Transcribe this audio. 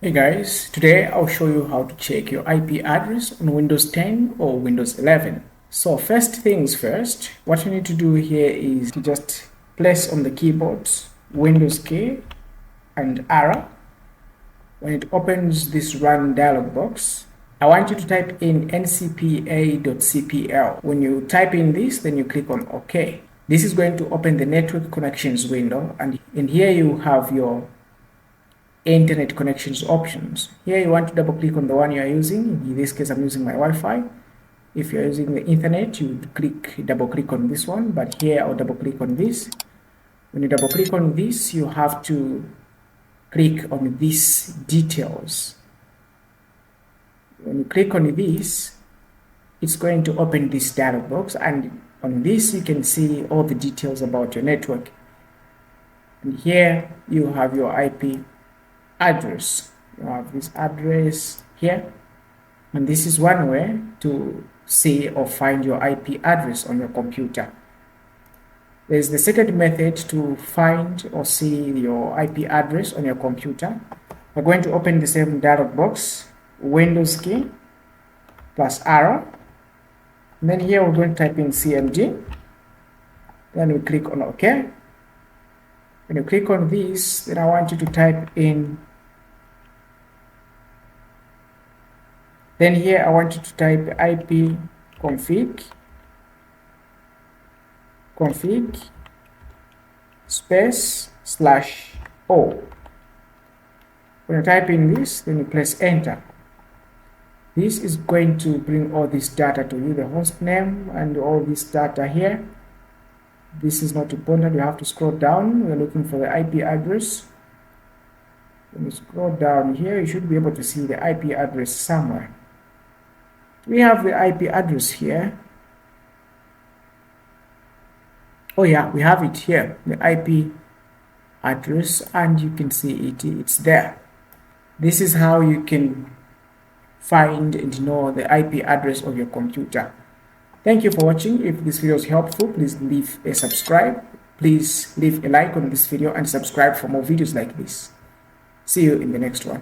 Hey guys, today I'll show you how to check your IP address on Windows 10 or Windows 11. So first things first, what you need to do here is to just place on the keyboard Windows key and arrow. When it opens this run dialog box, I want you to type in ncpa.cpl. When you type in this, then you click on OK. This is going to open the network connections window, and in here you have your internet connections options. Here you want to double click on the one you are using. In this case I'm using my Wi-Fi. If you're using the internet, you would double click on this one, but here I'll double click on this. When you double click on this, you have to click on these details. When you click on this, it's going to open this dialog box, and on this you can see all the details about your network. And here you have your IP address. You have this address here, and this is one way to see or find your IP address on your computer. There's the second method to find or see your IP address on your computer. We're going to open the same dialog box, Windows key plus arrow, and then here we're going to type in CMD. Then we click on OK. When you click on this, then I want you to type in. Then here I want you to type ipconfig space /o. When you type in this, then you press enter. This is going to bring all this data to you, the host name and all this data here. This is not important. You have to scroll down. We're looking for the IP address. When you scroll down here, you should be able to see the IP address somewhere. We have the IP address here. Oh yeah, we have it here, the IP address, and you can see it's there. This is how you can find and know the IP address of your computer. Thank you for watching. If this video is helpful, please leave a subscribe. Please leave a like on this video and subscribe for more videos like this. See you in the next one.